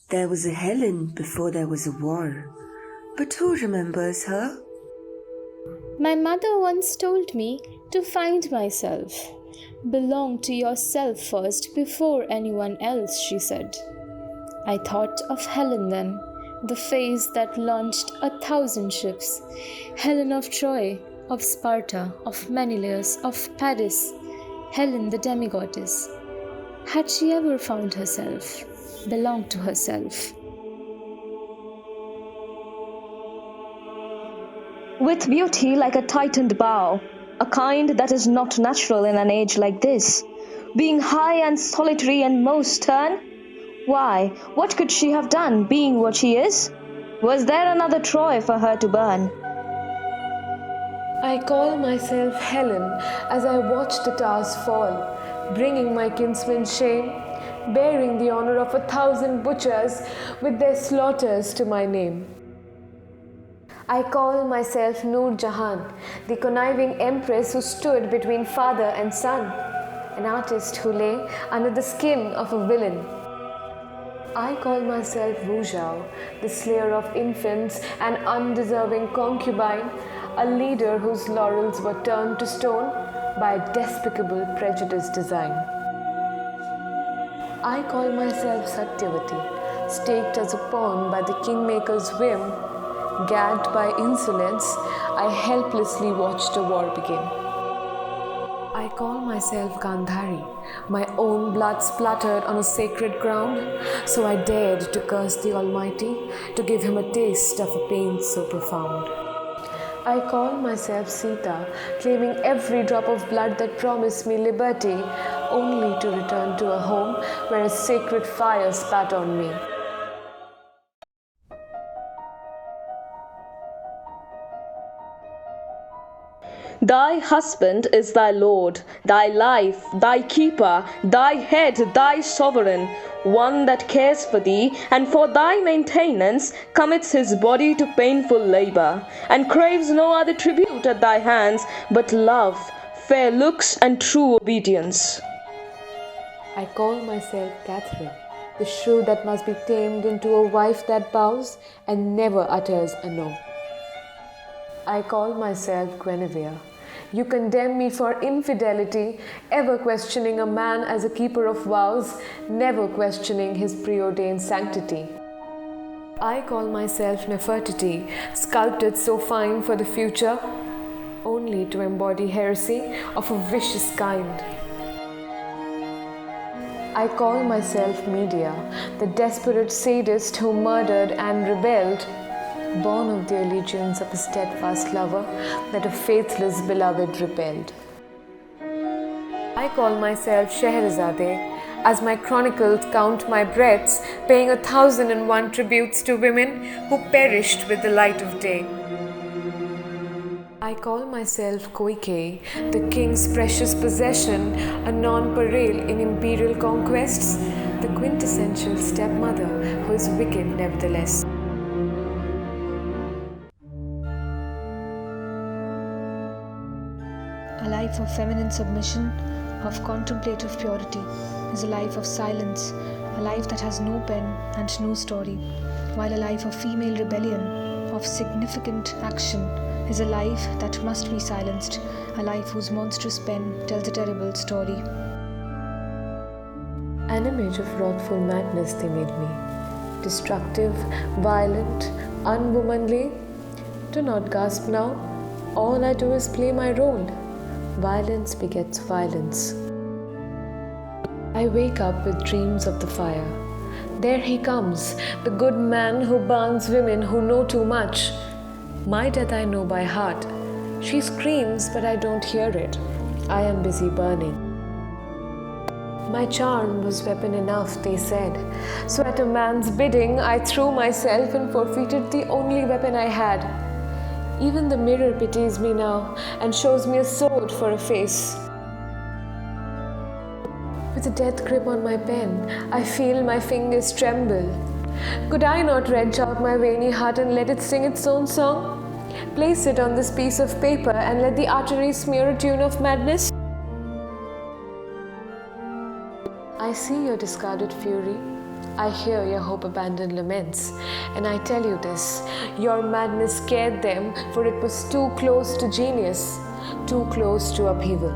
There was a Helen before there was a war. But who remembers her? My mother once told me to find myself. Belong to yourself first before anyone else, she said. I thought of Helen then, the face that launched 1,000 ships. Helen of Troy, of Sparta, of Menelaus, of Paris. Helen the demigoddess. Had she ever found herself, belonged to herself? With beauty like a tightened bough, a kind that is not natural in an age like this, being high and solitary and most stern? Why, what could she have done, being what she is? Was there another Troy for her to burn? I call myself Helen as I watch the towers fall, bringing my kinsmen shame, bearing the honor of 1,000 butchers with their slaughters to my name. I call myself Noor Jahan, the conniving empress who stood between father and son, an artist who lay under the skin of a villain. I call myself Wu Zhao, the slayer of infants and undeserving concubine, a leader whose laurels were turned to stone by a despicable prejudice design. I call myself Satyavati, staked as a pawn by the kingmaker's whim. Gagged by insolence, I helplessly watched a war begin. I call myself Gandhari, my own blood splattered on a sacred ground, so I dared to curse the Almighty, to give him a taste of a pain so profound. I call myself Sita, claiming every drop of blood that promised me liberty, only to return to a home where a sacred fire spat on me. Thy husband is thy Lord, thy life, thy keeper, thy head, thy sovereign, one that cares for thee, and for thy maintenance commits his body to painful labor, and craves no other tribute at thy hands but love, fair looks, and true obedience. I call myself Catherine, the shrew that must be tamed into a wife that bows and never utters a no. I call myself Guinevere. You condemn me for infidelity, ever questioning a man as a keeper of vows, never questioning his preordained sanctity. I call myself Nefertiti, sculpted so fine for the future, only to embody heresy of a vicious kind. I call myself Medea, the desperate sadist who murdered and rebelled, born of the allegiance of a steadfast lover that a faithless beloved repelled. I call myself Scheherazade, as my chronicles count my breaths, paying 1,001 tributes to women who perished with the light of day. I call myself Koike, the king's precious possession, a nonpareil in imperial conquests, the quintessential stepmother who is wicked nevertheless. A life of feminine submission, of contemplative purity, is a life of silence, a life that has no pen and no story, while a life of female rebellion, of significant action, is a life that must be silenced, a life whose monstrous pen tells a terrible story. An image of wrathful madness they made me, destructive, violent, unwomanly. Do not gasp now, all I do is play my role. Violence begets violence. I wake up with dreams of the fire. There he comes, the good man who burns women who know too much. My death I know by heart. She screams, but I don't hear it. I am busy burning. My charm was weapon enough, they said. So at a man's bidding, I threw myself and forfeited the only weapon I had. Even the mirror pities me now and shows me a sword for a face. With a death grip on my pen, I feel my fingers tremble. Could I not wrench out my veiny heart and let it sing its own song? Place it on this piece of paper and let the arteries smear a tune of madness? I see your discarded fury. I hear your hope abandoned laments, and I tell you this, your madness scared them, for it was too close to genius, too close to upheaval.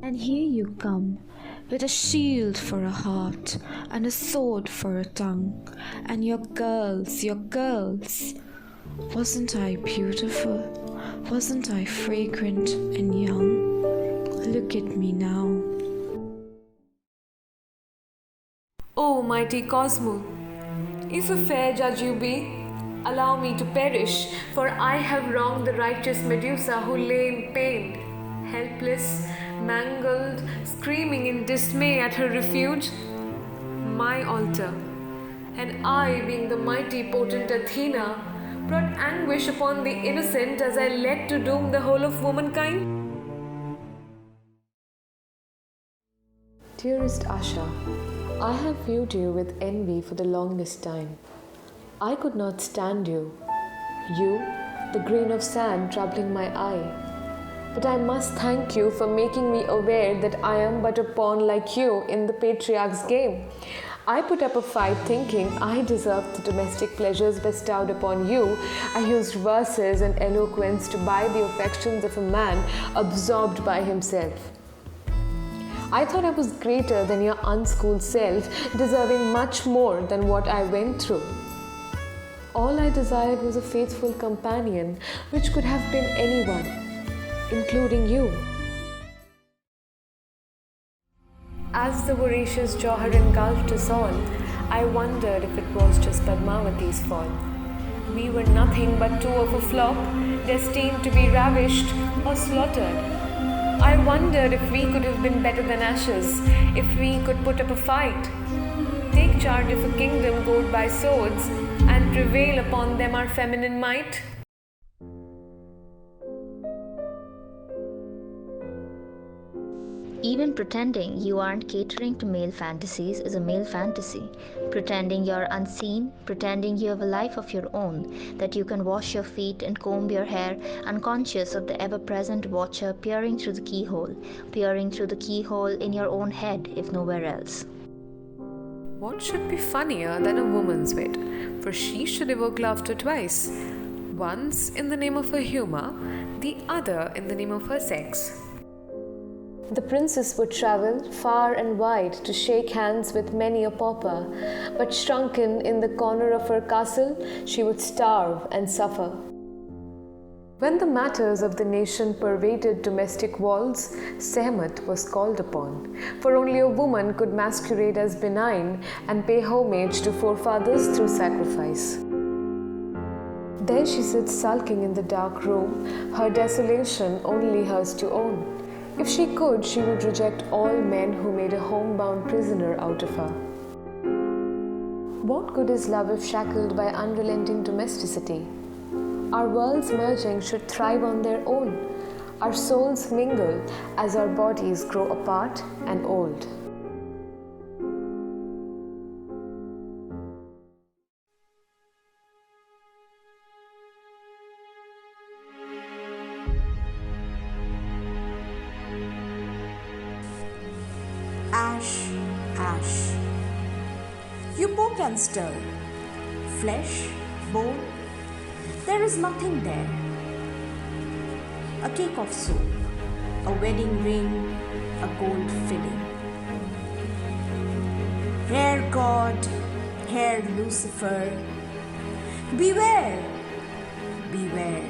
And here you come, with a shield for a heart, and a sword for a tongue, and your girls. Wasn't I beautiful? Wasn't I fragrant and young? Look at me now. O mighty Cosmo, if a fair judge you be, allow me to perish, for I have wronged the righteous Medusa who lay in pain, helpless, mangled, screaming in dismay at her refuge, my altar. And I, being the mighty potent Athena, brought anguish upon the innocent as I led to doom the whole of womankind. Dearest Asha, I have viewed you with envy for the longest time. I could not stand you. You, the grain of sand troubling my eye. But I must thank you for making me aware that I am but a pawn like you in the patriarch's game. I put up a fight thinking I deserved the domestic pleasures bestowed upon you. I used verses and eloquence to buy the affections of a man absorbed by himself. I thought I was greater than your unschooled self, deserving much more than what I went through. All I desired was a faithful companion, which could have been anyone, including you. As the voracious Johar engulfed us all, I wondered if it was just Padmavati's fault. We were nothing but two of a flock, destined to be ravished or slaughtered. I wondered if we could have been better than ashes, if we could put up a fight, take charge of a kingdom ruled by swords, and prevail upon them our feminine might. Even pretending you aren't catering to male fantasies is a male fantasy. Pretending you're unseen, pretending you have a life of your own, that you can wash your feet and comb your hair, unconscious of the ever-present watcher peering through the keyhole in your own head, if nowhere else. What should be funnier than a woman's wit? For she should evoke laughter twice. Once in the name of her humor, the other in the name of her sex. The princess would travel far and wide to shake hands with many a pauper, but shrunken in the corner of her castle, she would starve and suffer. When the matters of the nation pervaded domestic walls, Sehmat was called upon, for only a woman could masquerade as benign and pay homage to forefathers through sacrifice. There she sits sulking in the dark room, her desolation only hers to own. If she could, she would reject all men who made a homebound prisoner out of her. What good is love if shackled by unrelenting domesticity? Our worlds merging should thrive on their own. Our souls mingle as our bodies grow apart and old. Ash, ash. You poke and stir. Flesh, bone, there is nothing there. A cake of soup, a wedding ring, a gold filling. Hair God, hair Lucifer, beware, beware.